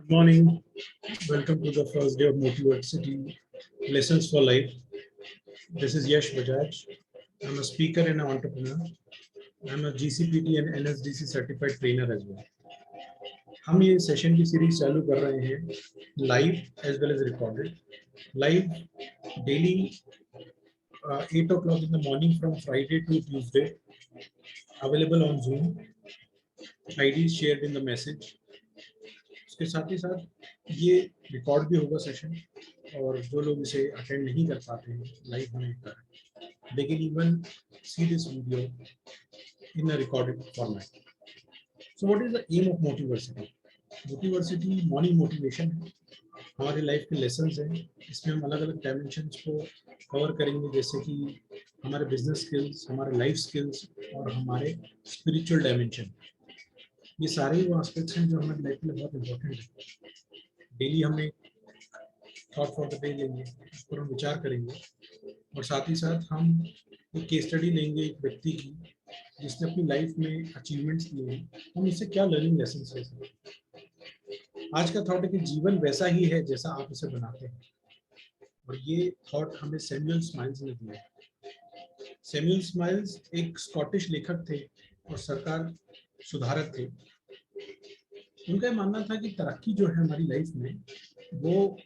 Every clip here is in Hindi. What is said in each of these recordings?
Good morning. Welcome to the first day of Motiversity Lessons for Life. This is Yash Bajaj. I'm a speaker and an entrepreneur. I'm a GCPT and NSDC certified trainer as well. हम ये सेशन की सीरीज चालू कर रहे हैं live as well as recorded. Live daily 8 o'clock in the morning from Friday to Tuesday. Available on Zoom. ID is shared in the message. उसके साथ ही साथ ये रिकॉर्ड भी होगा सेशन, और जो लोग इसे अटेंड नहीं कर पाते हैं लाइव होने के कारण, they can even see this video in a recorded format. So what is the aim of Motiversity? Motiversity morning motivation है, हमारी लाइफ के लेसन्स हैं. इसमें हम अलग अलग डायमेंशंस को कवर करेंगे, जैसे कि हमारे बिजनेस स्किल्स, हमारे लाइफ स्किल्स और हमारे स्पिरिचुअल डायमेंशन. ये सारे वो एस्पेक्ट्स हैं जो हमारी लाइफ में बहुत इम्पोर्टेंट है. डेली हम एक थॉट फॉर द डे लेंगे, उस पर हम विचार करेंगे, और साथ ही साथ हम एक केस स्टडी लेंगे एक व्यक्ति की जिसने अपनी लाइफ में अचीवमेंट्स किए हैं, हम इससे क्या लर्निंग लेसन ले सकते हैं. आज का थॉट है कि जीवन वैसा ही है जैसा आप उसे बनाते हैं, और ये थॉट हमें सैमुअल स्माइल्स ने दिया है. सैमुअल स्माइल्स एक स्कॉटिश लेखक थे और सरकार सुधारक थे. उनका मानना था कि तरक्की जो है हमारी लाइफ में वो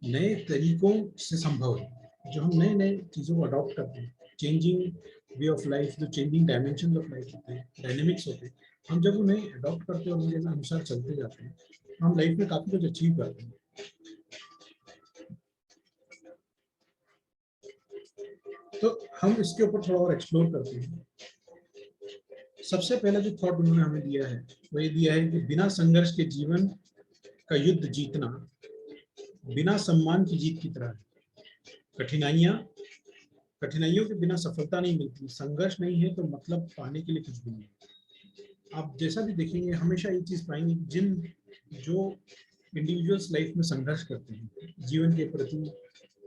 नए तरीकों से संभव है. जो हम नए नए चीज़ों को अडॉप्ट करते हैं, चेंजिंग वे ऑफ लाइफ, जो चेंजिंग डायमेंशन ऑफ लाइफ होते हैं, डायनेमिक्स होते हैं, हम जब उन्हें अडॉप्ट करते हैं और उनके अनुसार चलते जाते हैं, हम लाइफ में काफ़ी कुछ अचीव करते हैं. तो हम इसके ऊपर थोड़ा और एक्सप्लोर करते हैं. सबसे पहला जो थॉट उन्होंने हमें दिया है वो ये दिया है कि बिना संघर्ष के जीवन का युद्ध जीतना बिना सम्मान की जीत की तरह है. कठिनाइयों के बिना सफलता नहीं मिलती. संघर्ष नहीं है तो मतलब पाने के लिए कुछ भी नहीं. आप जैसा भी देखेंगे हमेशा एक चीज पाएंगे, जो इंडिविजुअल्स लाइफ में संघर्ष करते हैं जीवन के प्रति,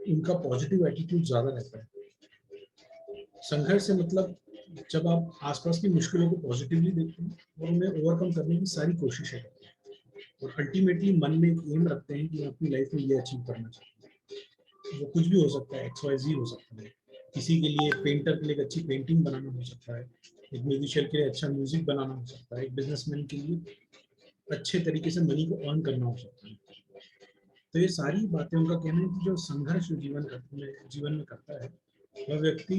उनका पॉजिटिव एटीट्यूड ज्यादा रहता है. संघर्ष से मतलब जब आप आसपास की मुश्किलों को पॉजिटिवली देखते हैं और उन्हें ओवरकम करने की सारी कोशिशें करते हैं, और अल्टीमेटली मन में एक एम रखते हैं कि अपनी लाइफ में ये अचीव करना चाहते हैं. वो कुछ भी हो सकता है, XYZ हो सकता है. किसी के लिए पेंटर के लिए एक अच्छी पेंटिंग बनाना हो सकता है, एक म्यूजिशियन के लिए अच्छा म्यूजिक बनाना हो सकता है, एक बिजनेसमैन के लिए अच्छे तरीके से मनी को अर्न करना हो सकता है. तो ये सारी बातें, उनका कहना है कि जो संघर्ष जीवन में करता है वह व्यक्ति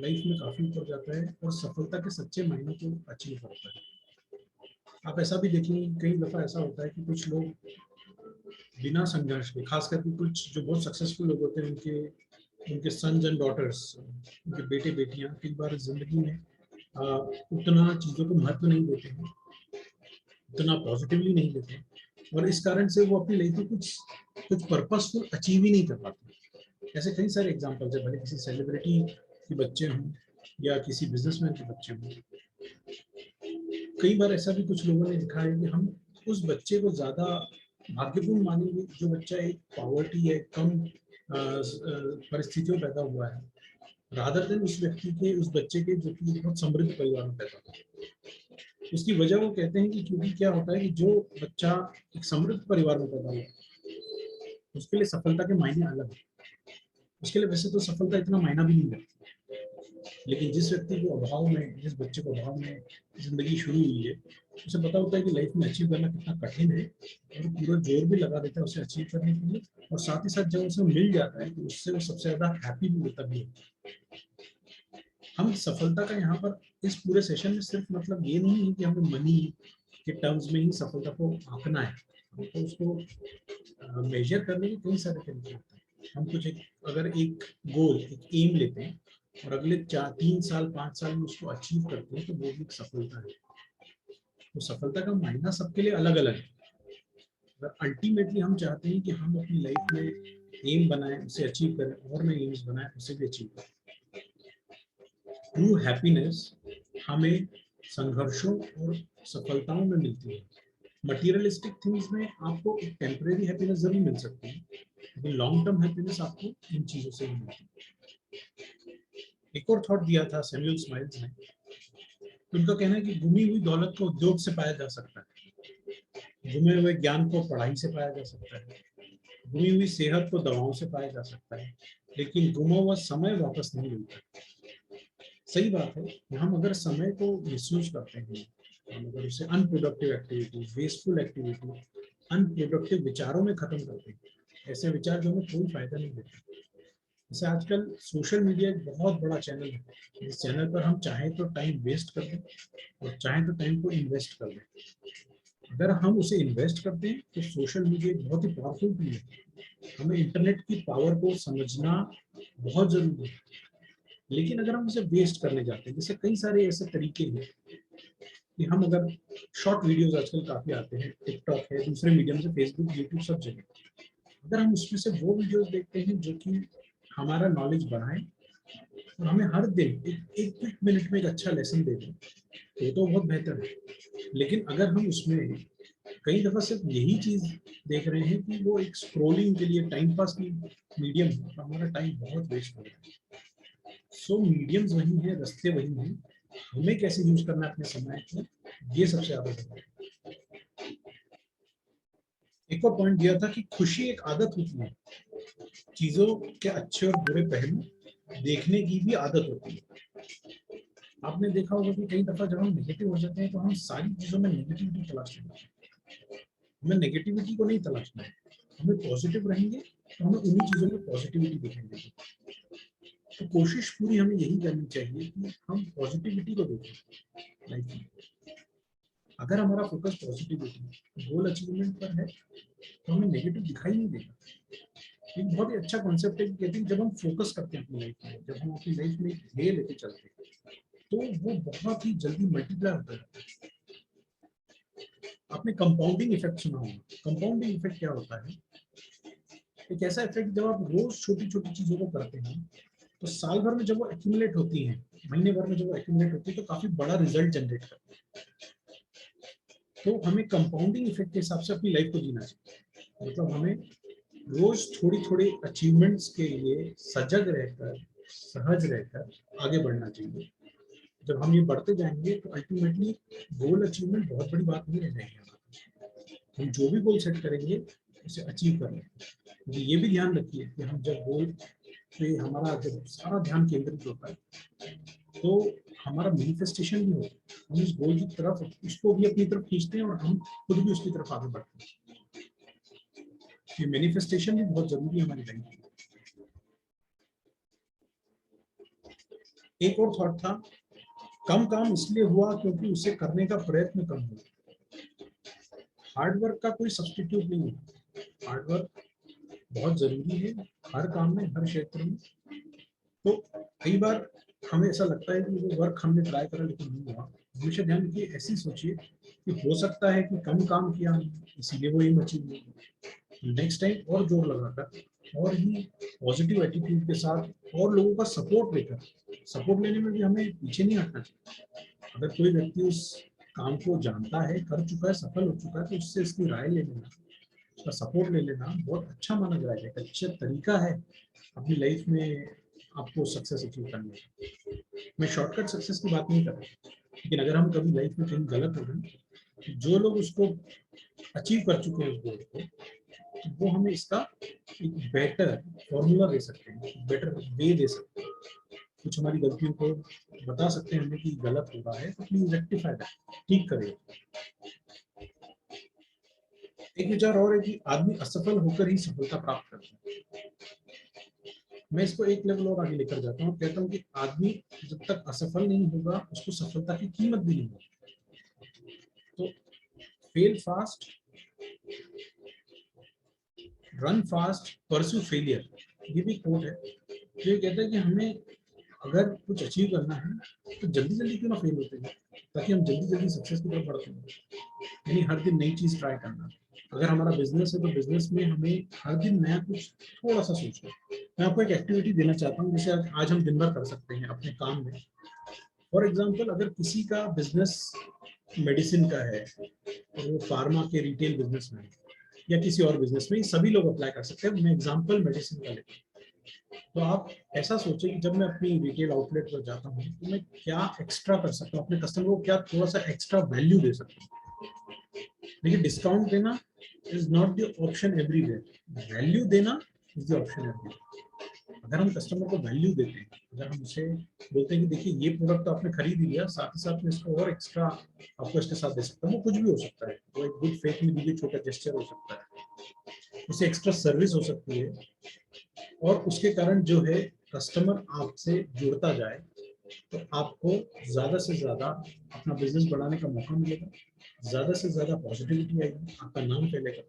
लाइफ में काफी ऊपर जाता है और सफलता के सच्चे मायनों को अचीव करता है. आप ऐसा भी देखेंगे, कई दफा ऐसा होता है कि कुछ लोग बिना संघर्ष के, खास करके कुछ जो बहुत सक्सेसफुल लोग होते हैं, उनके सन्स एंड डॉटर्स, उनके बेटे बेटियां कई बार जिंदगी में उतना चीजों को महत्व नहीं देते हैं, उतना पॉजिटिवली नहीं देते हैं, और इस कारण से वो अपनी लाइफ में कुछ पर्पसफुल अचीव ही नहीं कर पाते. ऐसे कई सारे एग्जांपल्स है, भले किसी सेलिब्रिटी के बच्चे हों या किसी बिजनेसमैन के बच्चे हों. कई बार ऐसा भी कुछ लोगों ने लिखा है कि हम उस बच्चे को ज्यादा भाग्यपूर्ण मानेंगे जो बच्चा एक पॉवर्टी या कम परिस्थितियों में पैदा हुआ है, रादर देन उस बच्चे के जो कि बहुत समृद्ध परिवार में पैदा हुआ है. उसकी वजह वो कहते हैं कि क्योंकि क्या होता है कि जो बच्चा एक समृद्ध परिवार में पैदा हुआ उसके लिए सफलता के मायने अलग है. उसके लिए वैसे तो सफलता इतना मायना भी नहीं रखती, लेकिन जिस बच्चे को अभाव में जिंदगी शुरू हुई है, उसे पता होता है कि लाइफ में अचीव करना कितना कठिन है, और पूरा जोर भी लगा देता है उसे अचीव करने के लिए. और साथ ही साथ जब उसे मिल जाता है तो उससे वो सबसे ज्यादा हैप्पी भी होता भी है. हम सफलता का यहाँ पर इस पूरे सेशन में सिर्फ मतलब ये नहीं है कि हमें मनी के टर्म्स में ही सफलता को आंकना है. हमको उसको मेजर करने के कई सारे तरीके होते हैं. हम अगर एक गोल, एक एम लेते हैं और अगले 3 साल 5 साल में उसको अचीव करते हैं, तो वो भी एक सफलता है. तो सफलता का मायना सबके लिए अलग अलग है. अल्टीमेटली हम चाहते हैं कि हम अपनी लाइफ में एम बनाएं, उसे अचीव करें, और नए एम्स बनाएं, उसे भी अचीव करें. ट्रू हैप्पीनेस हमें संघर्षों और सफलताओं में मिलती है. मटीरियलिस्टिक थिंग्स में आपको एक टेम्परेरी हैप्पीनेस जरूर मिल सकती है, लेकिन लॉन्ग टर्म हैप्पीनेस आपको इन चीजों से ही मिलती है. एक और थॉट दिया था सैमुअल स्माइल्स ने. उनका कहना है कि गुमी हुई दौलत को उद्योग से पाया जा सकता है. गुमे हुए ज्ञान को पढ़ाई से पाया जा सकता है, गुमी हुई सेहत को दवाओं से पाया जा सकता है, लेकिन गुमा हुआ समय वापस नहीं मिलता। सही बात है कि हम अगर समय को मिसयूज करते हैं, हम अगर उसे unproductive activity, wasteful activity, unproductive विचारों में खत्म करते हैं, ऐसे विचार जो हमें कोई फायदा नहीं देते। जैसे आजकल सोशल मीडिया एक बहुत बड़ा चैनल है, इस चैनल पर हम चाहें तो टाइम वेस्ट कर दें और चाहें तो टाइम को इन्वेस्ट कर दें। अगर हम उसे इन्वेस्ट करते हैं तो सोशल मीडिया एक बहुत ही पावरफुल टूल है, हमें इंटरनेट की पावर को समझना बहुत जरूरी है। लेकिन अगर हम उसे वेस्ट करने जाते हैं, जैसे कई सारे ऐसे तरीके हैं कि हम अगर शॉर्ट वीडियोस आजकल काफी आते हैं, टिकटॉक है, दूसरे मीडियम से फेसबुक, यूट्यूब, सब जगह, अगर हम उसमें से वो वीडियोस देखते हैं जो कि हमारा नॉलेज बढ़ाएं और हमें हर दिन एक क्विक मिनट में एक अच्छा लेसन दे दें, तो बहुत बेहतर है। लेकिन अगर हम उसमें कई दफा सिर्फ यही चीज देख रहे हैं कि वो एक स्क्रोलिंग के लिए टाइम पास की मीडियम है, तो हमारा टाइम बहुत वेस्ट हो रहा है। सो मीडियम्स वही है, रास्ते वही हैं, हमें कैसे यूज करना है अपने समय को, ये सबसे ज्यादा जरूरी है। एक और पॉइंट दिया था कि खुशी एक आदत होती है, चीजों के अच्छे और बुरे पहलू देखने की भी आदत होती है। आपने देखा होगा कि कई दफा जब हम नेगेटिव हो जाते हैं तो हम सारी चीजों में नेगेटिविटी तलाश लेते हैं। हमें नेगेटिविटी को नहीं तलाशना है, हमें पॉजिटिव रहेंगे तो हमें उन्हीं चीजों में पॉजिटिविटी दिखेंगे। तो कोशिश पूरी हमें यही करनी चाहिए कि हम पॉजिटिविटी को देखें लाइफ में। अगर हमारा फोकस पॉजिटिविटी, गोल अचीवमेंट पर है, तो हमें नेगेटिव दिखाई नहीं देगा। एक बहुत ही अच्छा कॉन्सेप्ट है कि कहते हैं जब हम फोकस करते हैं अपनी लाइफ में, जब हम अपनी लाइफ में एक ध्येय लेके चलते हैं, तो वो बहुत ही जल्दी मल्टीप्लाई होता है। आपने कंपाउंडिंग इफेक्ट सुना होगा। कंपाउंडिंग इफेक्ट क्या होता है? एक ऐसा इफेक्ट जब आप रोज छोटी छोटी चीजों को करते हैं, तो साल भर में जब वो एक्यूमुलेट होती हैं, महीने भर में जब वो एक्यूमुलेट होती है, तो काफी बड़ा रिजल्ट जनरेट करती है। तो हमें कंपाउंडिंग इफेक्ट के हिसाब से अपनी लाइफ को जीना चाहिए। मतलब हमें रोज थोड़ी थोड़ी अचीवमेंट्स के लिए सजग रहकर, सहज रहकर आगे बढ़ना चाहिए। जब हम ये बढ़ते जाएंगे तो अल्टीमेटली गोल अचीवमेंट बहुत बड़ी बात नहीं रह जाएगी। हम जो भी गोल सेट करेंगे उसे अचीव कर लेंगे। ये भी ध्यान रखिए कि हम जब गोल पे हमारा जब सारा ध्यान केंद्रित होता है, तो हमारा मैनिफेस्टेशन भी होता है। हम उस गोल की तरफ उसको भी अपनी तरफ खींचते हैं और हम खुद भी उसकी तरफ आगे बढ़ते हैं। ये मैनिफेस्टेशन भी बहुत जरूरी है हमारी लाइफ में। एक और थॉट था, कम काम इसलिए हुआ क्योंकि उसे करने का प्रयत्न कम हुआ। हार्डवर्क का कोई सब्स्टिट्यूट नहीं है, हार्डवर्क बहुत जरूरी है हर काम में, हर क्षेत्र में। तो कई बार हमें ऐसा लगता है कि वो वर्क हमने ट्राई करा लेकिन नहीं हुआ। हमेशा ध्यान रखिए, ऐसी सोचिए कि हो सकता है कि कम काम किया इसीलिए वो एम अचीव नहीं हुआ। नेक्स्ट टाइम और जोर लगाकर और ही पॉजिटिव एटीट्यूड के साथ और लोगों का सपोर्ट लेकर, सपोर्ट लेने में भी हमें पीछे नहीं हटना चाहिए। अगर कोई व्यक्ति उस काम को जानता है, कर चुका है, सफल हो चुका है, तो उससे इसकी राय ले लेना, उसका सपोर्ट ले लेना बहुत अच्छा माना जाएगा, एक अच्छा तरीका है अपनी लाइफ में आपको सक्सेस अचीव करने का। मैं शॉर्टकट सक्सेस की बात नहीं कर रहा, लेकिन अगर हम कभी लाइफ में कहीं गलत हो गए, जो लोग उसको अचीव कर चुके हैं उस गोल को, तो वो हमें इसका एक बेटर फॉर्मूला दे सकते हैं, बेटर वे दे सकते हैं, कुछ हमारी गलतियों को बता सकते हैं हमें कि गलत हो रहा है तो प्लीज रेक्टिफाई दैट, ठीक करिए। एक विचार और है कि आदमी असफल होकर ही सफलता प्राप्त करता है। मैं इसको एक लेवल और आगे लेकर जाता हूँ, कहता हूँ कि आदमी जब तक असफल नहीं होगा उसको सफलता की कीमत भी नहीं होगी। तो fail fast, run fast, pursue failure, ये भी कोट है जो ये कहता है कि हमें अगर कुछ अचीव करना है तो जल्दी जल्दी क्यों ना फेल होते हैं, ताकि हम जल्दी जल्दी सक्सेस की तरफ बढ़ते हैं। यानी हर दिन नई चीज ट्राई करना। अगर हमारा बिजनेस है तो बिजनेस में हमें हर दिन नया कुछ थोड़ा सा सोचना। मैं आपको एक एक्टिविटी देना चाहता हूँ जिसे आज हम दिन भर कर सकते हैं अपने काम में। फॉर एग्जाम्पल, अगर किसी का बिजनेस मेडिसिन का है और वो फार्मा के रिटेल बिजनेस में है या किसी और बिजनेस में, सभी लोग अप्लाई कर सकते हैं। मैं एग्जाम्पल मेडिसिन का लेता हूँ। तो आप ऐसा सोचें कि जब मैं अपनी रिटेल आउटलेट पर जाता हूँ तो मैं क्या एक्स्ट्रा कर सकता हूँ, अपने कस्टमर को क्या थोड़ा सा एक्स्ट्रा वैल्यू दे सकता हूँ। देखिए डिस्काउंट देना is not the option everywhere, value देना इज द ऑप्शन एवरीवेयर। अगर हम कस्टमर को वैल्यू देते हैं, अगर हम उसे बोलते हैं कि देखिए ये प्रोडक्ट तो आपने खरीद लिया, साथ ही साथ में इसको और एक्स्ट्रा आपको इसके साथ दे सकता हूँ, वो कुछ भी हो सकता है, वो एक गुड फेथ में दी गई छोटा जेस्चर हो सकता है, उसे एक्स्ट्रा सर्विस हो सकती है, और उसके कारण जो है कस्टमर आपसे जुड़ता जाए, तो आपको ज्यादा से ज्यादा अपना बिजनेस बढ़ाने का मौका मिलेगा, ज्यादा से ज्यादा पॉजिटिविटी आएगी, आपका नाम फैलेगा।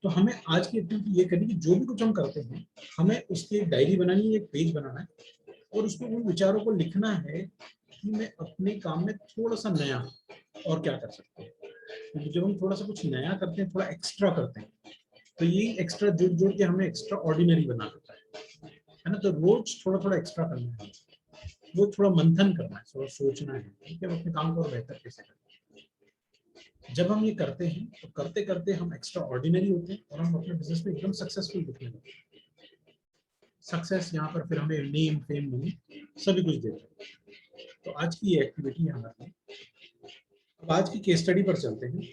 तो हमें आज की एक्टिविटी ये करनी कि जो भी कुछ हम करते हैं, हमें उसकी एक डायरी बनानी है, एक पेज बनाना है, और उसमें उन विचारों को लिखना है कि मैं अपने काम में थोड़ा सा नया और क्या कर सकते हैं। क्योंकि जब हम थोड़ा सा कुछ नया करते हैं, थोड़ा एक्स्ट्रा करते हैं, तो यही एक्स्ट्रा जुड़ जुड़ के हमें एक्स्ट्रा ऑर्डिनरी बना देता है ना। तो रोज थोड़ा थोड़ा एक्स्ट्रा करना है, वो थोड़ा मंथन करना है, थोड़ा सोचना है कि हम अपने काम को और बेहतर कैसे करें। जब हम ये करते हैं तो करते करते हम एक्स्ट्रा ऑर्डिनरी होते हैं और हम अपने बिजनेस में एकदम सक्सेसफुल दिखने लगते हैं। सक्सेस यहाँ पर फिर हमें नेम फेम मनी सभी कुछ देता है। तो आज की ये एक्टिविटी है हमारी। अब आज की केस स्टडी पर चलते हैं।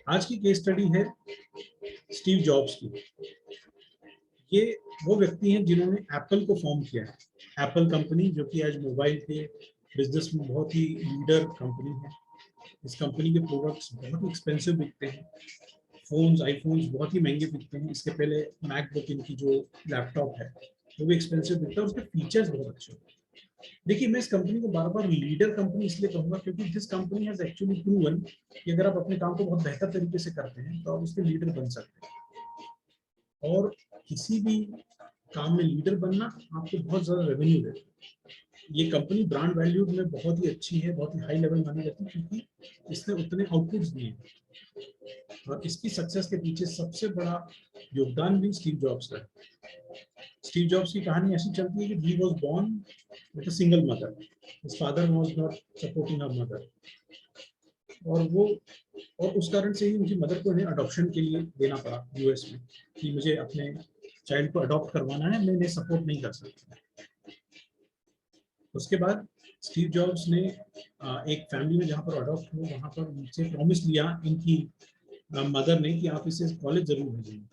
आज की केस स्टडी है स्टीव जॉब्स की। ये वो व्यक्ति हैं जिन्होंने एप्पल को फॉर्म किया है। एप्पल कंपनी जो कि आज मोबाइल के बिजनेस में बहुत ही लीडर कंपनी है। इस कंपनी के प्रोडक्ट्स बहुत ही एक्सपेंसिव बिकते हैं। फोन्स, आईफोन्स बहुत ही महंगे बिकते हैं। इसके पहले मैकबुक, इनकी जो लैपटॉप है वो भी एक्सपेंसिव बिकता है, उसके फीचर्स बहुत अच्छे होते हैं। देखिए मैं इस कंपनी को बार बार लीडर कंपनी इसलिए कहूंगा क्योंकि this company has actually proven कि अगर आप अपने काम को बहुत बेहतर तरीके से करते हैं तो आप उसके लीडर बन सकते हैं। और किसी भी काम में लीडर बनना आपको बहुत ज्यादा रेवेन्यू देता है। ये कंपनी ब्रांड वैल्यू में बहुत ही अच्छी है, बहुत ही हाई लेवल मानी जाती है, क्योंकि इसने उतने आउटपुट्स दिए हैं। और इसकी सक्सेस के पीछे सबसे बड़ा योगदान भी स्टीव जॉब्स का है। स्टीव जॉब्स की कहानी ऐसी चलती है कि he was born with a single mother. His father was not supporting her mother. और वो और उस कारण से ही उनकी मदर को इन्हें अडॉप्शन के लिए देना पड़ा यूएस में, कि मुझे अपने चाइल्ड को अडॉप्ट करवाना है, मैं इन्हें सपोर्ट नहीं कर सकता। उसके बाद स्टीव जॉब्स ने एक फैमिली में जहाँ पर अडॉप्ट हुए वहाँ पर उनसे प्रॉमिस लिया इनकी मदर ने कि आप इसे कॉलेज जरूर भेजेंगे,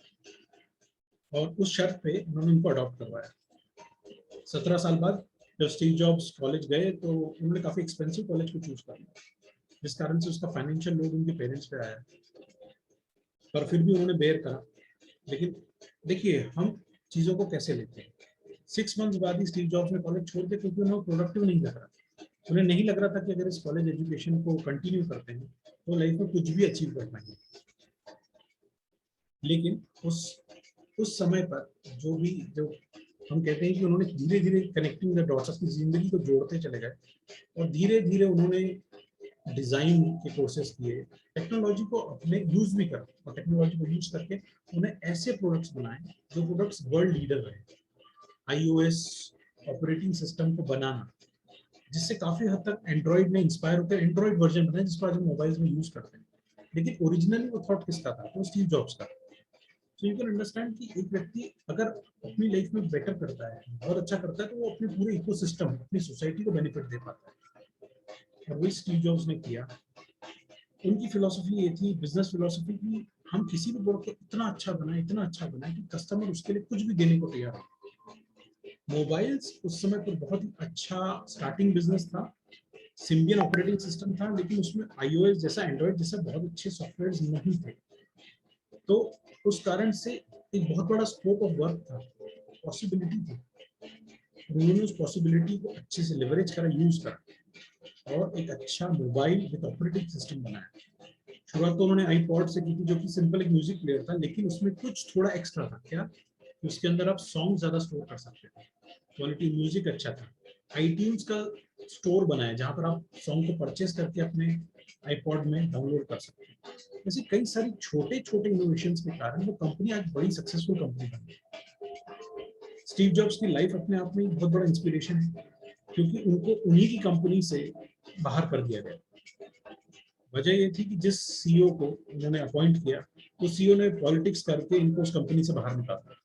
और उस शर्त पे उन्होंने उनको अडॉप्ट करवाया। 17 साल बाद जब स्टीव जॉब्स कॉलेज गए तो उन्होंने काफी एक्सपेंसिव कॉलेज को चूज कर लिया, जिस कारण से उसका फाइनेंशियल लोड उनके पेरेंट्स पे आया, पर फिर भी उन्होंने बेयर करा। लेकिन देखिए हम चीजों को कैसे लेते हैं। 6 मंथ्स बाद ही स्टीव जॉब्स ने कॉलेज छोड़ दिया, क्योंकि उन्हें प्रोडक्टिव नहीं लग रहा। उन्हें नहीं लग रहा था कि अगर इस कॉलेज एजुकेशन को कंटिन्यू करते हैं तो लाइफ में कुछ भी अचीव कर पाएंगे। लेकिन उस समय पर जो हम कहते हैं कि उन्होंने धीरे धीरे कनेक्टिंग द डॉट्स अपनी जिंदगी को जोड़ते चले गए, और धीरे धीरे उन्होंने डिजाइन के कोर्सेज किए, टेक्नोलॉजी को अपने यूज भी कर, और टेक्नोलॉजी को यूज करके उन्हें ऐसे प्रोडक्ट्स बनाए जो प्रोडक्ट्स वर्ल्ड लीडर रहे। iOS ऑपरेटिंग सिस्टम को बनाना, जिससे काफी हद तक एंड्रॉइड में इंस्पायर होकर एंड्रॉइड वर्जन बनाए जिसको आज हम मोबाइल्स में यूज करते हैं। लेकिन ओरिजिनली वो थॉट किसका था? तो स्टीव जॉब्स का। तो यू कैन अंडरस्टैंड कि एक व्यक्ति अगर अपनी लाइफ में बेटर करता है, बहुत अच्छा करता है, तो वो अपने पूरे इकोसिस्टम, अपनी सोसाइटी को बेनिफिट दे पाता है। और वही स्टीव जॉब्स ने किया। उनकी फिलोसफी ये थी, बिजनेस फिलोसफी, की हम किसी भी प्रोडक्ट को इतना अच्छा बनाए कि कस्टमर उसके लिए कुछ भी देने को तैयार हो। मोबाइल्स उस समय पर बहुत ही अच्छा स्टार्टिंग बिजनेस था। सिम्बियन ऑपरेटिंग सिस्टम था, लेकिन उसमें iOS जैसा, एंड्रॉइड जैसा बहुत अच्छे सॉफ्टवेयर नहीं थे। तो उस कारण से एक बहुत बड़ा स्कोप ऑफ वर्क था, पॉसिबिलिटी थी। उन्होंने उस पॉसिबिलिटी को अच्छे से लेवरेज करा, यूज करा, और एक अच्छा मोबाइल विद ऑपरेटिंग सिस्टम बनाया। शुरुआत तो उन्होंने आईपॉड से की थी, जो कि सिंपल एक म्यूजिक प्लेयर था, लेकिन उसमें कुछ थोड़ा एक्स्ट्रा था। क्या? उसके अंदर आप सॉन्ग ज्यादा स्टोर कर सकते थे, क्वालिटी म्यूजिक अच्छा था। आईट्यून्स का स्टोर बनाया जहां पर आप सॉन्ग को परचेस करके अपने आईपॉड में डाउनलोड कर सकते हैं। ऐसी कई सारी छोटे छोटे इनोवेशंस के कारण वो कंपनी आज बड़ी सक्सेसफुल कंपनी बन गई। स्टीव जॉब्स की लाइफ अपने आप में बहुत बड़ा इंस्पिरेशन है, क्योंकि उनको उन्हीं की कंपनी से बाहर कर दिया गया। वजह ये थी कि जिस सीईओ को उन्होंने अपॉइंट किया, तो सीईओ ने पॉलिटिक्स करके इनको उस कंपनी से बाहर निकाला।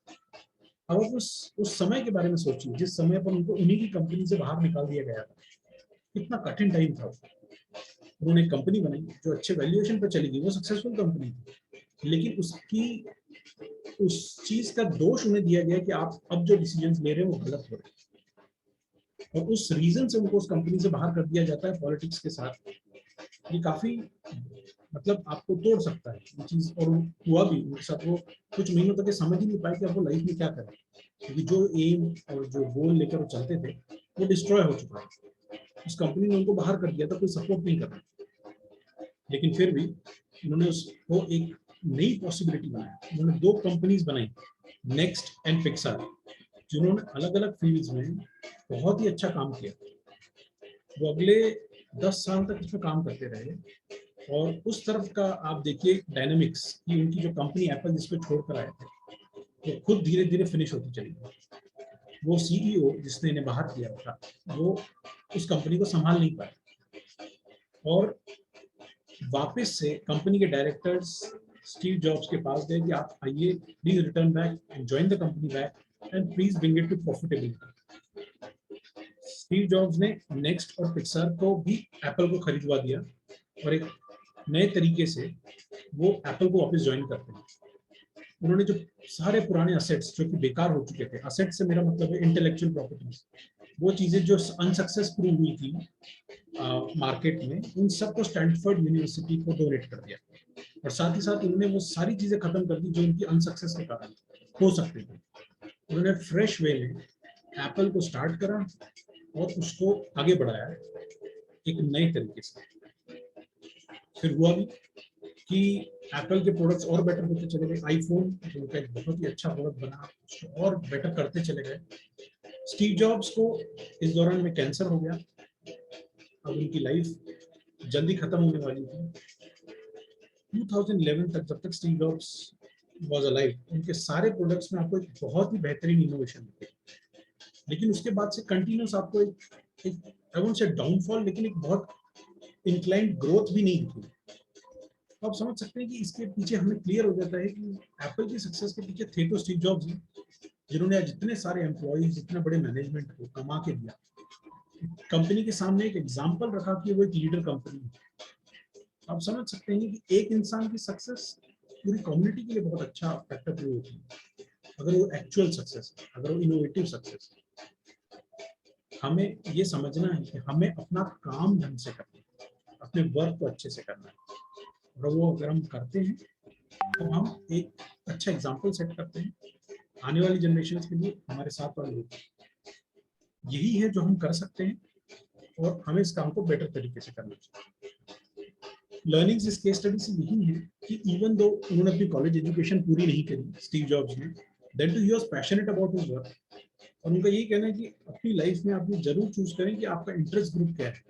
अब आप उस समय के बारे में सोचिए, जिस समय पर उनको उन्हीं की कंपनी से बाहर निकाल दिया गया था, कितना कठिन टाइम था। उन्होंने कंपनी बनाई जो अच्छे वैल्यूएशन पर चली गई, वो सक्सेसफुल कंपनी थी, लेकिन उस चीज का दोष उन्हें दिया गया कि आप अब जो डिसीजंस ले रहे हो वो गलत हो रहे हैं, और उस रीजन से उनको उस कंपनी से बाहर कर दिया जाता है पॉलिटिक्स के साथ। ये काफी मतलब आपको तोड़ सकता है ये चीज, और हुआ भी उनके साथ। वो कुछ महीनों तक ये समझ ही नहीं पाए कि अब वो लाइफ में क्या करें, क्योंकि जो एम और जो गोल लेकर वो चलते थे वो डिस्ट्रॉय हो चुका है। उस कंपनी ने उनको बाहर कर दिया था, कोई सपोर्ट नहीं कर रहा, लेकिन फिर भी उन्होंने उसको एक नई पॉसिबिलिटी बनाया। उन्होंने 2 कंपनीज बनाई, नेक्स्ट एंड पिक्सार, जिन्होंने अलग अलग फील्ड्स में बहुत ही अच्छा काम किया। वो अगले 10 साल तक इसमें काम करते रहे, और उस तरफ का आप देखिए डायनामिक्स की उनकी जो कंपनी एप्पल जिसको छोड़कर आए थे, वो खुद धीरे धीरे फिनिश होती चली गई। वो सीईओ जिसने इन्हें बाहर किया था, वो उस कंपनी को संभाल नहीं पाया, और वापस से कंपनी के डायरेक्टर्स स्टीव जॉब्स के पास गए कि आप आइए, please return back and join the company back and please bring it to profitability. Steve Jobs ने नेक्स्ट और पिक्सार को भी एप्पल को खरीदवा दिया, और एक नए तरीके से वो एप्पल को वापस ज्वाइन करते हैं। उन्होंने जो सारे पुराने असेट्स जो कि बेकार हो चुके थे, असेट्स से मेरा मतलब है इंटेलेक्चुअल प्रॉपर्टीज, वो चीजें जो अनसक्सेसफुल हुई थी मार्केट में, उन सबको स्टैनफोर्ड यूनिवर्सिटी को डोनेट कर दिया, और साथ ही साथ उन्होंने वो सारी चीजें खत्म कर दी जो उनकी अनसक्सेस के कारण हो सकती थी। उन्होंने फ्रेश वे में एप्पल को स्टार्ट करा और उसको आगे बढ़ाया एक नए तरीके से। फिर हुआ भी कि एप्पल के प्रोडक्ट्स और बेटर होते चले गए। आईफोन जो उनका एक बहुत ही अच्छा प्रोडक्ट बना, उसको और बेटर करते चले गए। स्टीव जॉब्स को इस दौरान में कैंसर हो गया, अब उनकी लाइफ जल्दी खत्म होने वाली थी। 2011 तक, जब तक स्टीव जॉब्स वाज अलाइव, उनके सारे प्रोडक्ट्स में आपको एक बहुत ही बेहतरीन इनोवेशन मिलती, लेकिन उसके बाद से कंटिन्यूस आपको एक आई वोंट से डाउनफॉल, लेकिन एक बहुत इंक्लाइंड ग्रोथ भी नहीं दिखी। तो आप समझ सकते हैं कि इसके पीछे हमें क्लियर हो जाता है कि एप्पल की सक्सेस के पीछे थे तो स्टीव जॉब्स ही, जिन्होंने आज जितने सारे एम्प्लॉइज, इतने बड़े मैनेजमेंट को कमा के दिया, कंपनी के सामने एक एग्जाम्पल रखा कि वो एक लीडर कंपनी है। आप समझ सकते हैं कि एक इंसान की सक्सेस पूरी कम्युनिटी के लिए बहुत अच्छा फैक्टर प्ले होती है, अगर वो एक्चुअल सक्सेस है, अगर वो इनोवेटिव सक्सेस है। हमें ये समझना है कि हमें अपना काम ढंग से करना है, अपने वर्क को अच्छे से करना है, और वो अगर हम करते हैं तो हम एक अच्छा एग्जाम्पल सेट करते हैं आने वाली जनरेशन के लिए, हमारे साथ वाले लोग। यही है जो हम कर सकते हैं, और हमें इस काम को बेटर तरीके से करना चाहिए। लर्निंग्स इस केस स्टडी से यही है कि इवन दो उन्होंने अपनी कॉलेज एजुकेशन पूरी नहीं करी स्टीव जॉब्स ने, then too he was passionate about his work, और उनका यही कहना है कि अपनी लाइफ में आप ये जरूर चूज करें कि आपका इंटरेस्ट ग्रुप क्या है।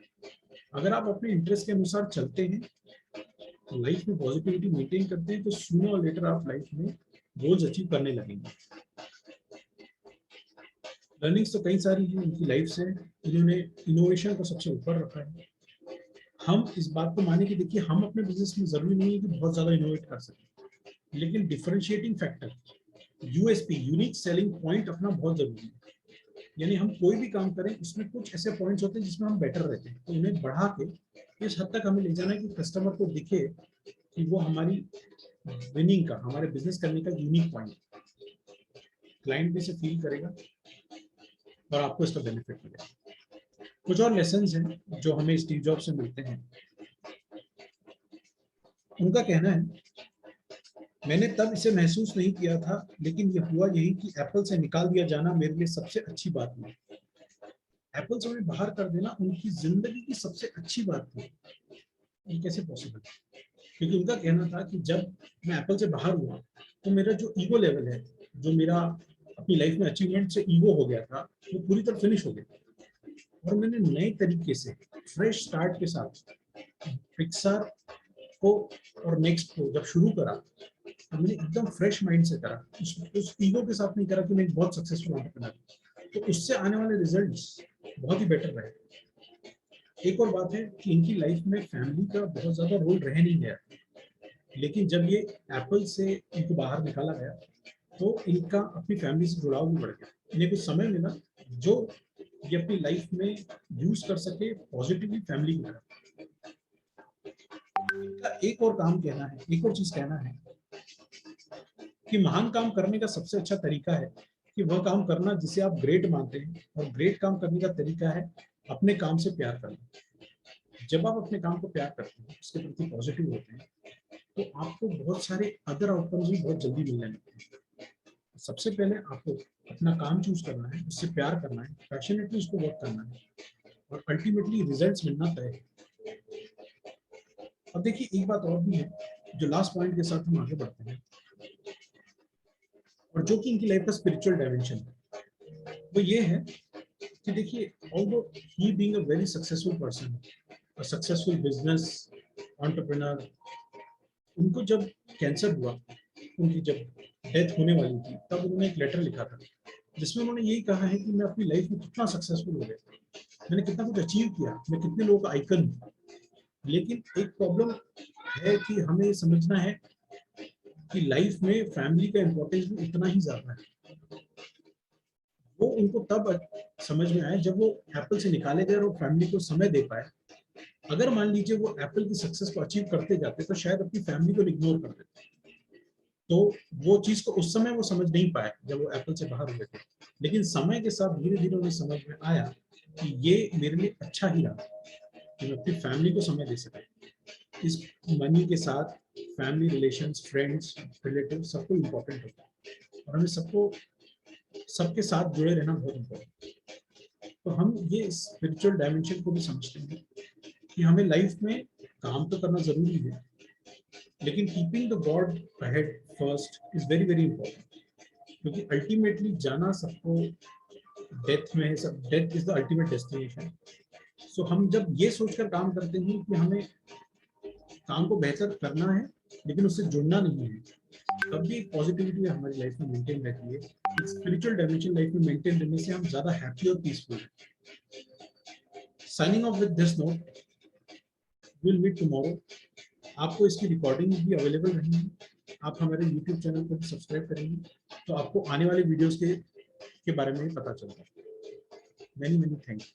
अगर आप अपने इंटरेस्ट के अनुसार चलते हैं, लाइफ में पॉजिटिविटी मेंटेन करते हैं, तो सूनर और लेटर आप लाइफ में गोल्स अचीव करने लगेंगे। लर्निंग्स तो कई सारी हैं उनकी लाइफ से। इन्होंने इनोवेशन को सबसे ऊपर रखा है। हम इस बात को माने कि देखिए, हम अपने बिजनेस में जरूरी नहीं है कि बहुत ज्यादा इनोवेट कर सकें, लेकिन differentiating factor, USP, unique selling point अपना बहुत जरूरी है। यानी हम कोई भी काम करें, उसमें कुछ ऐसे पॉइंट्स होते हैं जिसमें हम बेटर रहते हैं, तो उन्हें बढ़ा के इस हद तक हमें ले जाना है कि कस्टमर को दिखे कि वो हमारी विनिंग का, हमारे बिजनेस करने का यूनिक पॉइंट, क्लाइंट भी इसे फील करेगा और आपको इसका बेनिफिट मिलेगा। कुछ और लेसन्स हैं जो हमें स्टीव जॉब्स से मिलते हैं। उनका कहना है, मैंने तब इसे महसूस नहीं किया था, लेकिन ये हुआ यही कि एप्पल से निकाल दिया जाना मेरे लिए सबसे अच्छी बात हुई। एप्पल से उन्हें बाहर कर देना उनकी जिंदगी की सबसे अच्छी बात थी। ये कैसे पॉसिबल? क्योंकि उनका कहना था कि जब मैं एप्पल से बाहर हुआ तो मेरा जो ईगो लेवल है, जो मेरा अपनी लाइफ में अचीवमेंट से ईगो हो गया था, वो पूरी तरह फिनिश हो गया, और मैंने नए तरीके से फ्रेश स्टार्ट के साथ पिक्सार को और नेक्स्ट को जब शुरू करा, तो मैंने एकदम फ्रेश माइंड से करा, उस ईगो के साथ नहीं करा कि मैं एक बहुत सक्सेसफुल एंटरप्रेन्योर, तो उससे आने वाले रिजल्ट्स बहुत ही बेटर रहे। एक और बात है कि इनकी लाइफ में फैमिली का बहुत ज्यादा रोल रह नहीं गया, लेकिन जब ये एप्पल से इनको बाहर निकाला गया तो इनका अपनी फैमिली से जुड़ाव भी बढ़ गया। इन्हें कुछ समय मिला जो ये अपनी लाइफ में यूज कर सके पॉजिटिवली फैमिली की तरफ। एक और काम कहना है, एक और चीज कहना है कि महान काम करने का सबसे अच्छा तरीका है कि वह काम करना जिसे आप ग्रेट मानते हैं, और ग्रेट काम करने का तरीका है अपने काम से प्यार करना। जब आप अपने काम को प्यार करते हैं, उसके प्रति पॉजिटिव होते हैं, तो आपको बहुत सारे अदर आउटकम्स भी बहुत जल्दी मिलने लगते हैं। सबसे पहले आपको अपना काम चूज करना है, उससे प्यार करना है, पैशनेटली उसको वर्क करना है, और अल्टीमेटली रिजल्ट्स मिलना तय है। अब देखिए एक बात और भी है, जो लास्ट पॉइंट के साथ हम आगे बढ़ते हैं, और जो कि इनकी लाइफ का स्पिरिचुअल डायमेंशन है, वो ये है कि देखिए, although he being a very successful person, a successful business entrepreneur, उनको जब कैंसर हुआ, उनकी जब डेथ होने वाली थी, तब उन्होंने एक लेटर लिखा था जिसमें उन्होंने यही कहा है कि मैं अपनी लाइफ में कितना सक्सेसफुल हो गया, मैंने कितना कुछ अचीव किया, मैं कितने लोगों का आइकन हूँ। लेकिन एक प्रॉब्लम है कि हमें ये समझना है कि लाइफ में फैमिली का इम्पोर्टेंस भी उतना ही ज्यादा है। वो उनको तब समझ में आया जब वो एप्पल से निकाले गए और फैमिली को समय दे पाए। अगर मान लीजिए वो एप्पल की सक्सेस को अचीव करते जाते तो शायद अपनी फैमिली को इग्नोर कर देते, तो वो चीज को उस समय वो समझ नहीं पाए जब वो एप्पल से बाहर हुए थे। लेकिन समय के साथ धीरे धीरे उन्हें समझ में आया कि ये मेरे लिए अच्छा ही रहा कि मैं अपनी फैमिली को समय दे सका। इस मनी के साथ फैमिली रिलेशंस, फ्रेंड्स, रिलेटिव सबको इम्पोर्टेंट होता है, और हमें सबको सबके साथ जुड़े रहना बहुत इम्पोर्टेंट है। तो हम ये स्पिरिचुअल डायमेंशन को भी समझते हैं कि हमें लाइफ में काम तो करना जरूरी है, लेकिन keeping the god ahead first is very very important, क्योंकि अल्टीमेटली जाना सबको डेथ में है, सब death is the ultimate destination. So हम जब ये सोचकर काम करते हैं कि हमें काम को बेहतर करना है लेकिन उससे जुड़ना नहीं है, तब भी पॉजिटिविटी हमारी लाइफ में मेंटेन रहती है। एक स्पिरिचुअल डायमेंशन लाइफ में मेंटेन रहने से हम ज्यादा हैप्पी और पीसफुल हैं। Signing off with this note, will meet tomorrow. आपको इसकी रिकॉर्डिंग भी अवेलेबल रहेंगी, आप हमारे यूट्यूब चैनल को भी सब्सक्राइब करेंगे तो आपको आने वाले वीडियोस के बारे में भी पता चलेगा। Many many thanks.